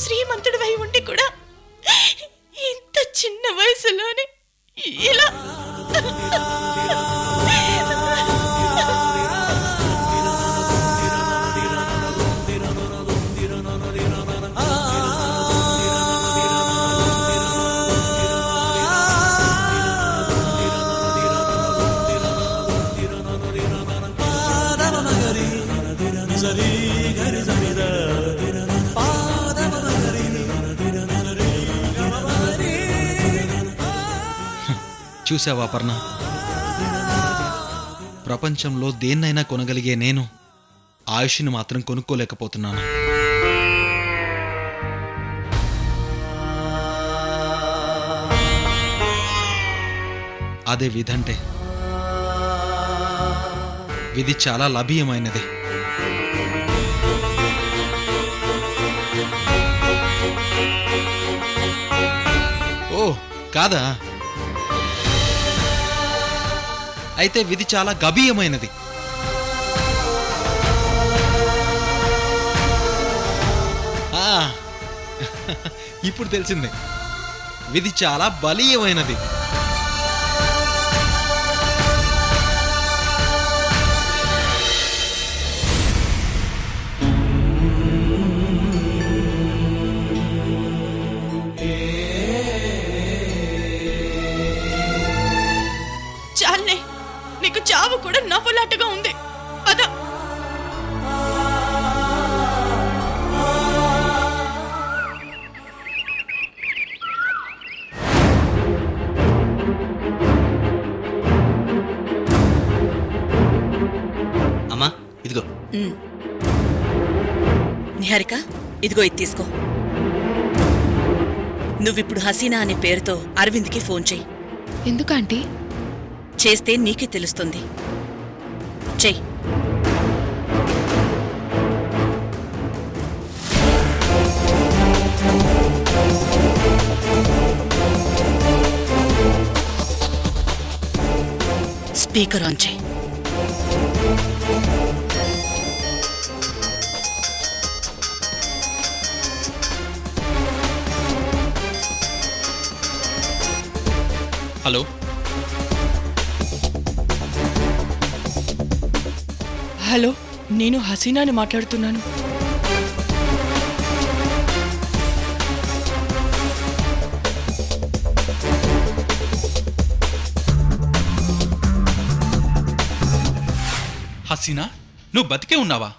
శ్రీమంతుడివై ఉండి కూడా ఇంత చిన్న వయసులోనే ఇలా చూసావా అపర్ణ, ప్రపంచంలో దేన్నైనా కొనగలిగే నేను ఆయుష్ని మాత్రం కొనుక్కోలేకపోతున్నాను. అదే విధంటే విధి చాలా లభ్యమైనది. ఓ కాదా? అయితే విధి చాలా గభీయమైనది. ఇప్పుడు తెలిసింది, విధి చాలా బలీయమైనది. చాలే, నీకు చావు కూడా నవ్వులాటగా ఉంది. పద. అమ్మా ఇదిగో. నిహారిక, ఇదిగో ఇది తీసుకో. నువ్విప్పుడు హసీనా అనే పేరుతో అరవింద్కి ఫోన్ చెయ్యి. ఎందుకంటే చేస్తే నీకే తెలుస్తుంది. చెయ్యి. స్పీకర్ ఆన్ చెయ్యి. హలో, హలో, నేను హసీనాని మాట్లాడుతున్నాను. హసీనా, నువ్వు బతికే ఉన్నావా?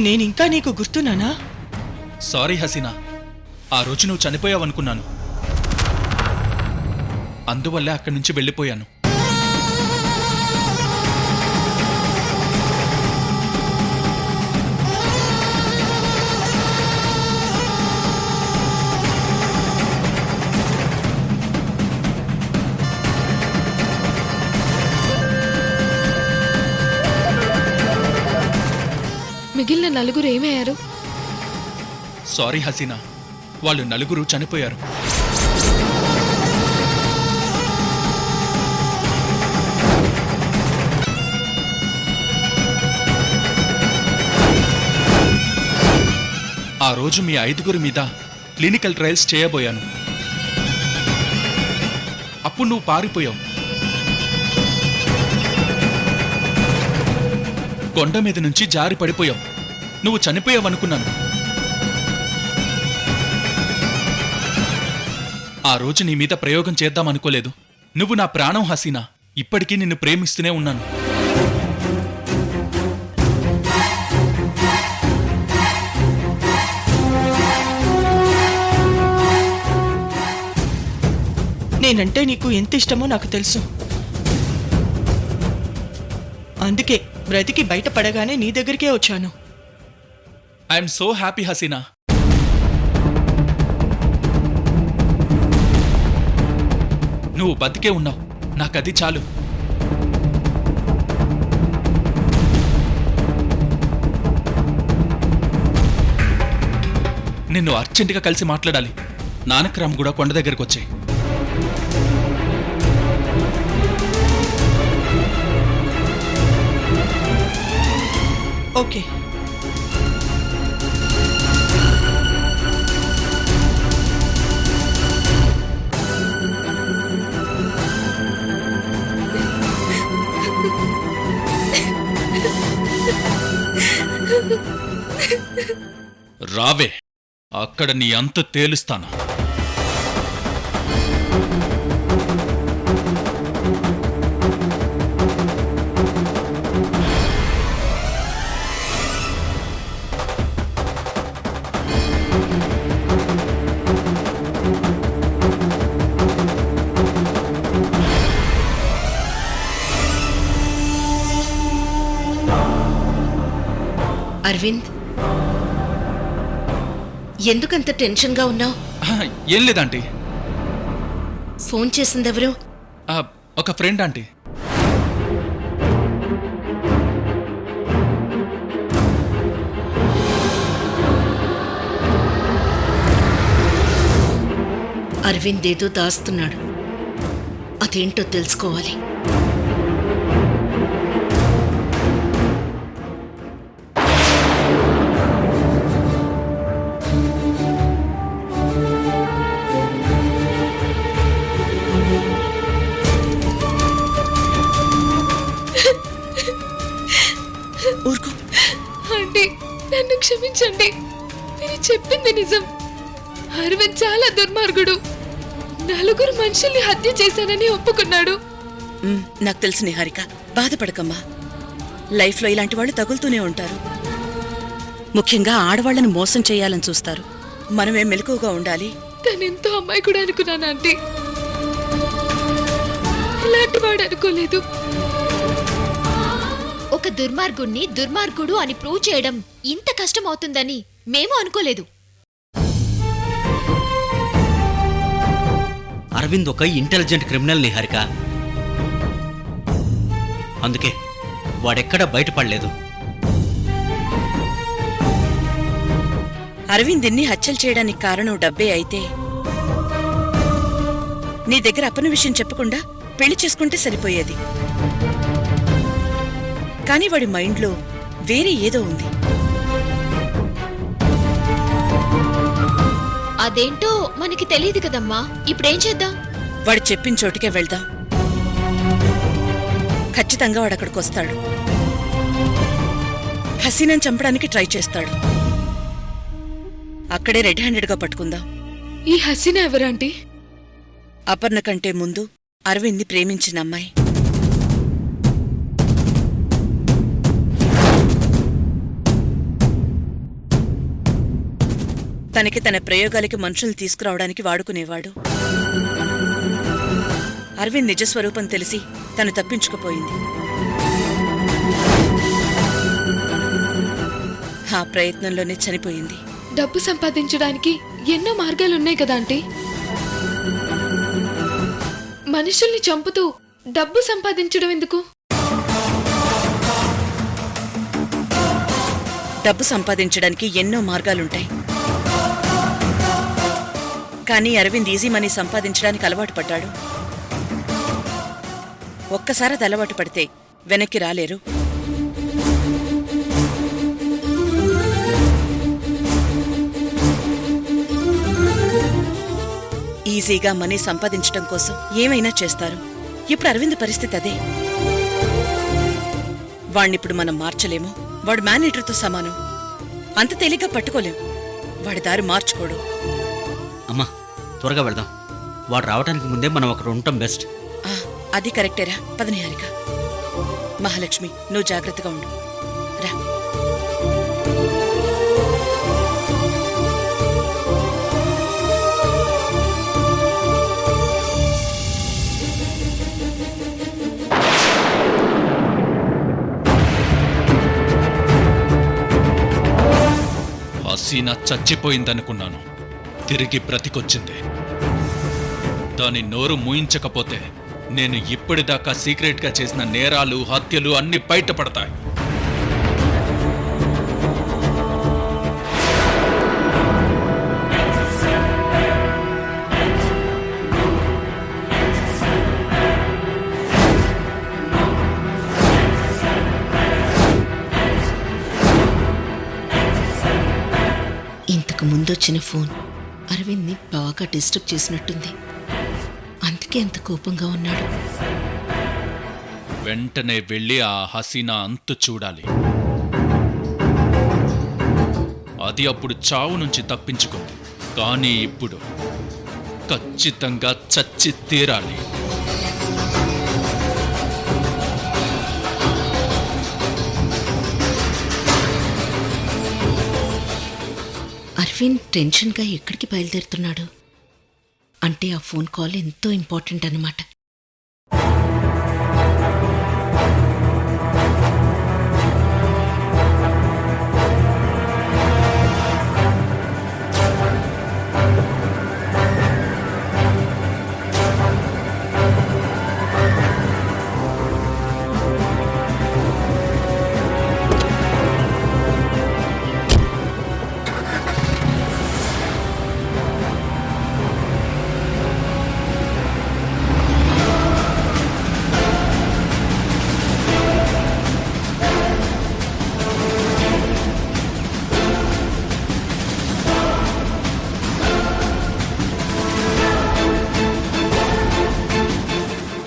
నేనింకా నీకు గుర్తున్నానా? సారీ హసీనా, ఆ రోజు నువ్వు చనిపోయావనుకున్నాను. అందువల్లే అక్కడి నుంచి వెళ్ళిపోయాను. మిగిలిన నలుగురు ఏమయ్యారు? సారీ హసీనా, వాళ్ళు నలుగురు చనిపోయారు. ఆ రోజు మీ 5గురి మీద క్లినికల్ ట్రయల్స్ చేయబోయాను. అప్పుడు నువ్వు పారిపోయావు. కొండ మీద నుంచి జారి పడిపోయావు. నువ్వు చనిపోయావనుకున్నాను. ఆ రోజు నీ మీద ప్రయోగం చేద్దామనుకోలేదు. నువ్వు నా ప్రాణం హసీనా. ఇప్పటికీ నిన్ను ప్రేమిస్తూనే ఉన్నాను. నేనంటే నీకు ఎంత ఇష్టమో నాకు తెలుసు. అందుకే బ్రతికి బయటపడగానే నీ దగ్గరికే వచ్చాను. I'm so happy Haseena. నువ్వు బతికే ఉన్నావు, నాకది చాలు. నిన్ను అర్జెంటుగా కలిసి మాట్లాడాలి. నానక్రామ్ కూడా కొండ దగ్గరకు వచ్చాయి. ఓకే. రావే, అక్కడ నీ అంతు తేలుస్తాను. అరవింద్, ఎందుకంత టెన్షన్గా ఉన్నావు? ఏం లేదంటీ. ఫోన్ చేసిందెవరు? ఒక ఫ్రెండ్ ఆంటీ. అరవింద్ ఏదో దాస్తున్నాడు. అదేంటో తెలుసుకోవాలి. ఊరుకో. ఆంటీ, నన్ను క్షమించండి. మీరు చెప్పింది నిజం. అరవింద్ చాలా దుర్మార్గుడు. 4 మనుషుల్ని హత్య చేశానని ఒప్పుకున్నాడు. నాకు తెలుసు నిహారిక, బాధపడకమ్మా. లైఫ్లో ఇలాంటి వాళ్ళు తగులుతూనే ఉంటారు. ముఖ్యంగా ఆడవాళ్లను మోసం చేయాలని చూస్తారు. మనమే మెలకువగా ఉండాలి. తనెంతో అమ్మాయి కూడా అనుకున్నాను ఆంటీ. ఇలాంటి వాడు అనుకోలేదు. ఒక దుర్మార్గుణ్ణి దుర్మార్గుడు అని ప్రూవ్ చేయడం ఇంత కష్టం అవుతుందని మేము అనుకోలేదు. అరవింద్ ఒక ఇంటెలిజెంట్ క్రిమినల్ నిహారిక. అందుకే వాడెక్కడా బయటపడలేదు. అరవింద్ ఇన్ని హత్యలు చేయడానికి కారణం డబ్బే అయితే నీ దగ్గర అప్పని విషయం చెప్పకుండా పెళ్లి చేసుకుంటే సరిపోయేది. కానీ వాడి మైండ్లో వేరే ఏదో ఉంది. అదేంటో మనకి తెలియదు కదమ్మా. ఇప్పుడేం చేద్దాం? వాడు చెప్పిన చోటుకే వెళ్దాం. ఖచ్చితంగా వాడు అక్కడికి వస్తాడు. హసీనాని చంపడానికి ట్రై చేస్తాడు. అక్కడే రెడ్ హ్యాండెడ్గా పట్టుకుందాం. ఈ హసీనా ఎవరంటీ? అపర్ణ కంటే ముందు అరవింద్ని ప్రేమించిన అమ్మాయి. తనకి తన ప్రయోగాలకి మనుషుల్ని తీసుకురావడానికి వాడుకునేవాడు. అరవింద్ నిజస్వరూపం తెలిసి తను తప్పించుకుపోయింది. ఆ ప్రయత్నంలోనే చనిపోయింది. డబ్బు సంపాదించడానికి ఎన్నో మార్గాలున్నాయి కదా ఆంటీ. మనుషుల్ని చంపుతూ డబ్బు సంపాదించడం ఎందుకు? డబ్బు సంపాదించడానికి ఎన్నో మార్గాలుంటాయి. కానీ అరవింద్ ఈజీ మనీ సంపాదించడానికి అలవాటు పడ్డాడు. ఒక్కసారి అది అలవాటు పడితే వెనక్కి రాలేరు. ఈజీగా మనీ సంపాదించడం కోసం ఏమైనా చేస్తారు. ఇప్పుడు అరవింద్ పరిస్థితి అదే. వాణ్ణిప్పుడు మనం మార్చలేము. వాడు మేనేటర్తో సమానం. అంత తేలిగ్గా పట్టుకోలేం. వాడి దారి మార్చుకోడు. అమ్మా, త్వరగా వెళ్దాం. వాడు రావడానికి ముందే మనం అక్కడ ఉండటం బెస్ట్. అది కరెక్టేరా. పదని హారిక. మహాలక్ష్మి, నువ్వు జాగ్రత్తగా ఉండు. రా. హసీనా చచ్చిపోయిందనుకున్నాను. తిరిగి బ్రతికొచ్చింది. దాని నోరు మూయించకపోతే నేను ఇప్పటిదాకా సీక్రెట్గా చేసిన నేరాలు, హత్యలు అన్ని బయటపడతాయి. ఇంతకు ముందొచ్చిన ఫోన్ అరవింద్ని బాగా డిస్టర్బ్ చేసినట్టుంది. అందుకే అంత కోపంగా ఉన్నాడు. వెంటనే వెళ్ళి ఆ హసీనా అంతు చూడాలి. అది అప్పుడు చావు నుంచి తప్పించుకుంది, కానీ ఇప్పుడు ఖచ్చితంగా చచ్చి తీరాలి. అరవింద్ టెన్షన్గా ఎక్కడికి బయలుదేరుతున్నాడు? అంటే ఆ ఫోన్ కాల్ ఎంతో ఇంపార్టెంట్ అన్నమాట.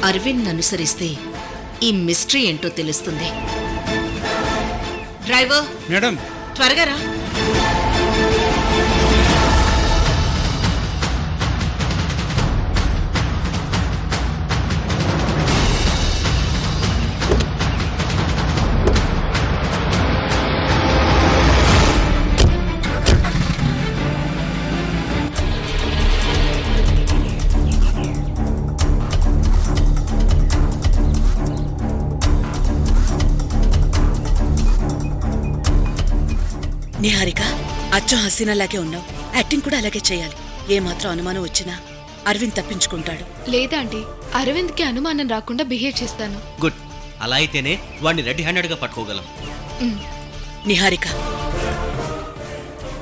అరవింద్ అనుసరిస్తే ఈ మిస్టరీ ఏంటో తెలుస్తుంది. డ్రైవర్ మేడం, త్వరగా రా. నిహారిక, అచ్చం హసీనాలాగే ఉన్నావు. యాక్టింగ్ కూడా అలాగే చేయాలి. ఏమాత్రం అనుమానం వచ్చినా అరవింద్ తప్పించుకుంటాడు. లేదా ఆంటీ, అరవింద్కి అనుమానం రాకుండా బిహేవ్ చేస్తాను. గుడ్. అలా అయితేనే వాడిని రెడీ హ్యాండెడ్గా పట్టుకోగలం. నిహారిక,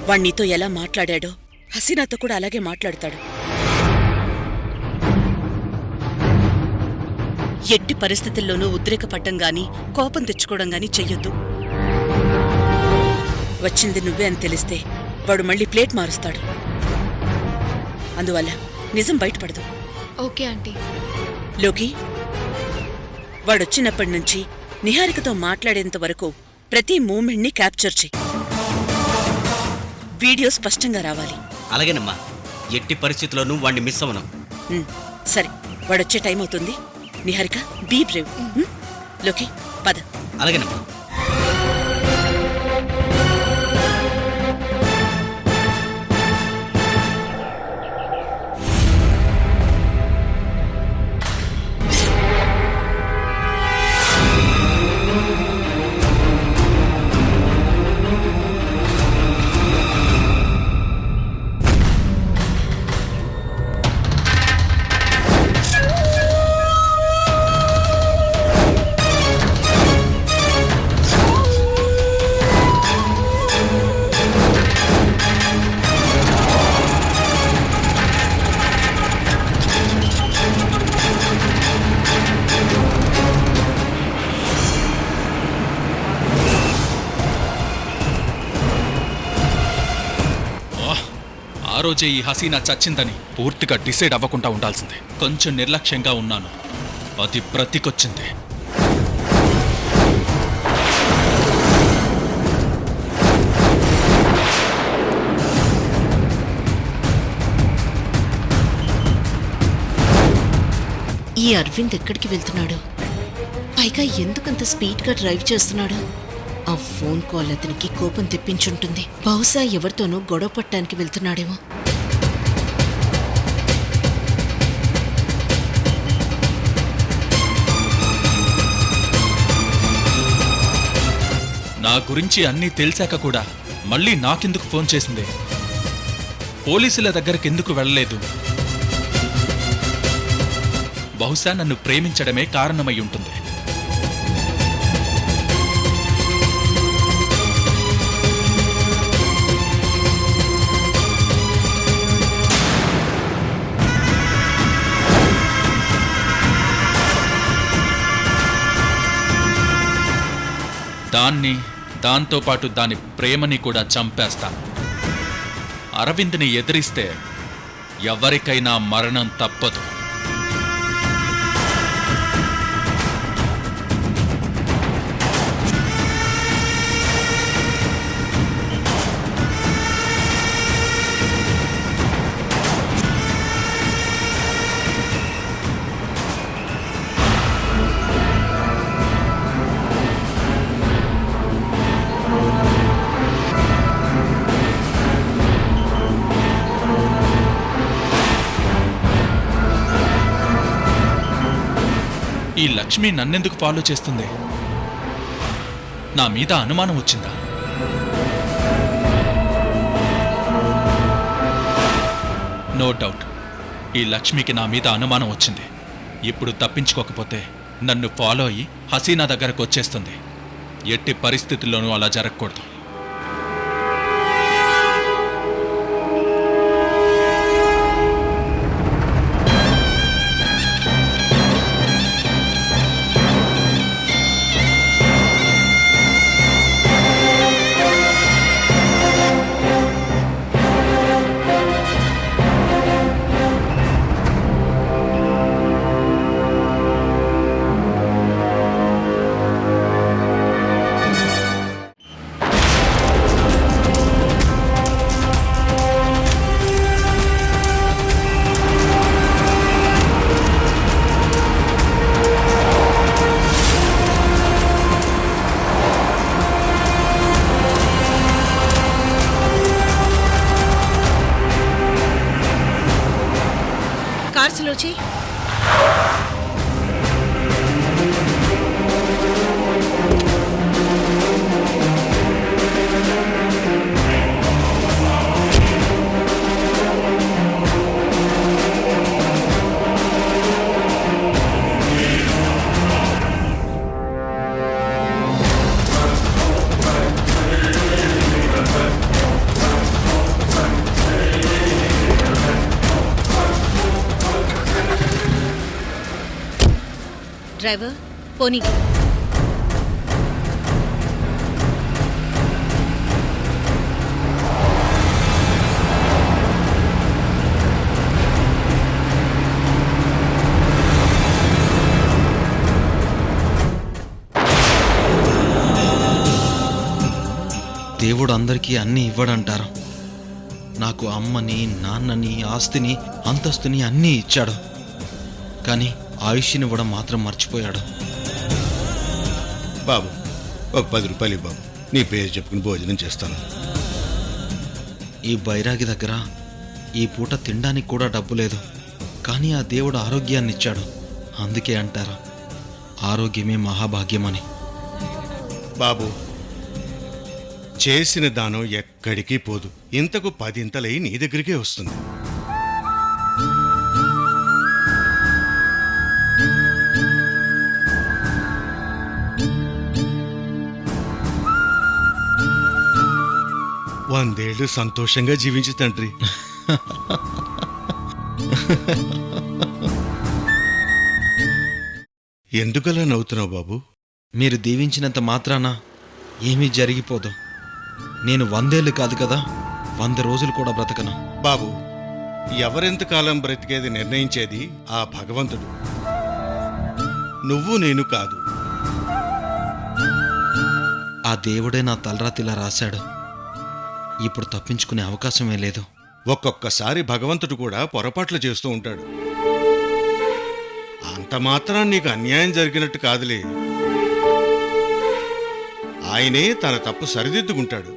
వాణ్ణి నీతో ఎలా మాట్లాడాడో హసీనాతో కూడా అలాగే మాట్లాడతాడు. ఎట్టి పరిస్థితుల్లోనూ ఉద్రేకపడ్డం గాని కోపం తెచ్చుకోవడం గాని చెయ్యొద్దు. వచ్చింది నువ్వే అని తెలిస్తే వాడు మళ్ళీ ప్లేట్ మారుస్తాడు. అందువల్ల నిజం బయటపడదు. Okay aunty. లోకి, వాడొచ్చినప్పటి నుంచి నిహారికతో మాట్లాడేంత వరకు ప్రతి మూమెంట్ని క్యాప్చర్ చెయ్యి. వీడియో స్పష్టంగా రావాలి. అలాగేనమ్మా, ఎట్టి పరిస్థితుల్లోనూ వాడిని మిస్ అవ్వను. సరే, వాడొచ్చే టైం అవుతుంది. Niharika, be brave. లోకి, పద. అలాగేనమ్మా. ఆ రోజే ఈ హసీనా చచ్చిందని పూర్తిగా డిసైడ్ అవ్వకుండా ఉండాల్సిందే. కొంచెం నిర్లక్ష్యంగా ఉన్నాను, అది బ్రతికొచ్చింది. ఈ అరవింద్ ఎక్కడికి వెళ్తున్నాడు? పైగా ఎందుకంత స్పీడ్గా డ్రైవ్ చేస్తున్నాడు? ఆ ఫోన్ కాల్ అతనికి కోపం తెప్పించుంటుంది. బహుశా ఎవరితోనూ గొడవ పట్టడానికి వెళ్తున్నాడేమో. నా గురించి అన్నీ తెలిసాక కూడా మళ్ళీ నాకెందుకు ఫోన్ చేసింది? పోలీసుల దగ్గరకెందుకు వెళ్ళలేదు? బహుశా నన్ను ప్రేమించడమే కారణమై ఉంటుంది. దాంతోపాటు దాని ప్రేమని కూడా చంపేస్తాను. అరవింద్ని ఎదిరిస్తే ఎవరికైనా మరణం తప్పదు. ఈ లక్ష్మి నన్నెందుకు ఫాలో చేస్తుంది? నా మీద అనుమానం వచ్చిందా? నో డౌట్, ఈ లక్ష్మికి నా మీద అనుమానం వచ్చింది. ఇప్పుడు తప్పించుకోకపోతే నన్ను ఫాలో అయ్యి హసీనా దగ్గరకు వచ్చేస్తుంది. ఎట్టి పరిస్థితుల్లోనూ అలా జరగకూడదు. కార్సులో చెయ్యి. డ్రైవర్ పోనీ. దేవుడు అందరికీ అన్నీ ఇవ్వడంటారు. నాకు అమ్మని, నాన్నని, ఆస్తిని, అంతస్తుని అన్నీ ఇచ్చాడు. కానీ ఆయుష్నివ్వడం మాత్రం మర్చిపోయాడు. బాబు, ఒక 10 రూపాయలు బాబు, నీ పేరు చెప్పుకుని భోజనం చేస్తాను. ఈ బైరాగి దగ్గర ఈ పూట తినడానికి కూడా డబ్బు లేదు. కానీ ఆ దేవుడు ఆరోగ్యాన్ని ఇచ్చాడు. అందుకే అంటారు ఆరోగ్యమే మహాభాగ్యమని. బాబు, చేసిన దానం ఎక్కడికి పోదు. ఇంతకు 10 నీ దగ్గరికే వస్తుంది. వందేళ్లు సంతోషంగా జీవించు తండ్రి. ఎందుకలా నవ్వుతున్నావు బాబు? మీరు దీవించినంత మాత్రాన ఏమీ జరిగిపోదు. నేను 100 ఏళ్ళు కాదు కదా, 100 రోజులు కూడా బ్రతకను. బాబు, ఎవరెంతకాలం బ్రతికేది నిర్ణయించేది ఆ భగవంతుడు, నువ్వు నేను కాదు. ఆ దేవుడే నా తలరాతిలా రాశాడు. ఇప్పుడు తప్పించుకునే అవకాశమే లేదు. ఒక్కొక్కసారి భగవంతుడు కూడా పొరపాట్లు చేస్తూ ఉంటాడు. అంత మాత్రం నీకు అన్యాయం జరిగినట్టు కాదులే. ఆయనే తన తప్పు సరిదిద్దుకుంటాడు.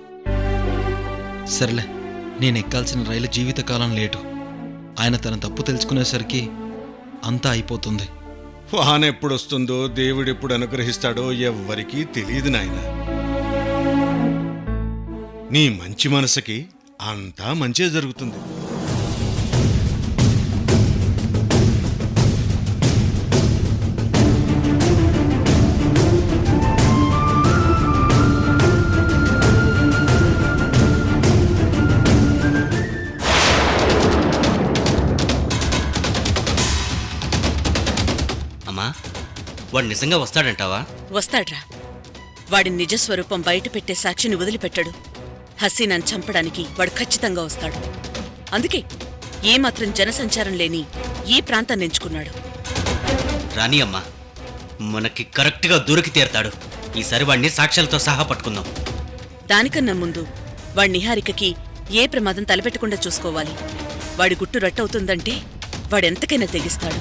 సర్లే, నేను ఎక్కాల్సిన రైలు జీవితకాలం లేటు. ఆయన తన తప్పు తెలుసుకునేసరికి అంతా అయిపోతుంది. వాన ఎప్పుడొస్తుందో, దేవుడెప్పుడు అనుగ్రహిస్తాడో ఎవ్వరికీ తెలియదు నాయన. నీ మంచి మనసుకి అంతా మంచే జరుగుతుంది. అమ్మా, వాడు నిజంగా వస్తాడంటావా? వస్తాడ్రా. వాడి నిజస్వరూపం బయట పెట్టే సాక్షిని వదిలిపెట్టడు. హసీనాను చంపడానికి వాడు ఖచ్చితంగా వస్తాడు. అందుకే ఏమాత్రం జనసంచారం లేని ఈ ప్రాంతాన్ని ఎంచుకున్నాడు. రాని అమ్మా, మనకి కరెక్ట్గా దొరికి తీరతాడు. ఈసారి వాడిని సాక్ష్యాలతో సహా పట్టుకుందాం. దానికన్నా ముందు వాడి నిహారికకి ఏ ప్రమాదం తలపెట్టకుండా చూసుకోవాలి. వాడి గుట్టు రట్టవుతుందంటే వాడెంతకైనా తెగిస్తాడు.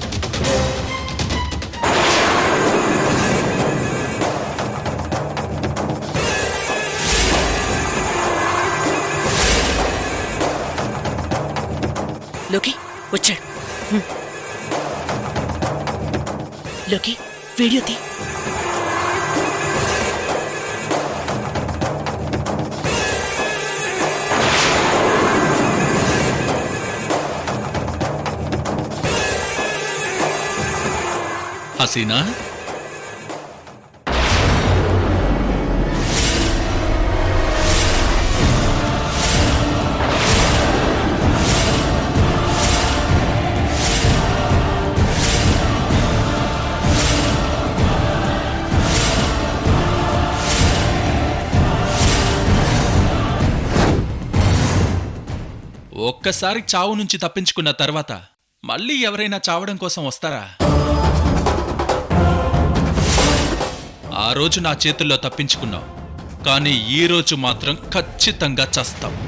లోకి వచ్చాడు. లోకి వీడియో తీ. హసీనా, ఒక్కసారి చావు నుంచి తప్పించుకున్న తర్వాత మళ్ళీ ఎవరైనా చావడం కోసం వస్తారా? ఆ రోజు నా చేతుల్లో తప్పించుకున్నావు, కానీ ఈ రోజు మాత్రం ఖచ్చితంగా చస్తావు.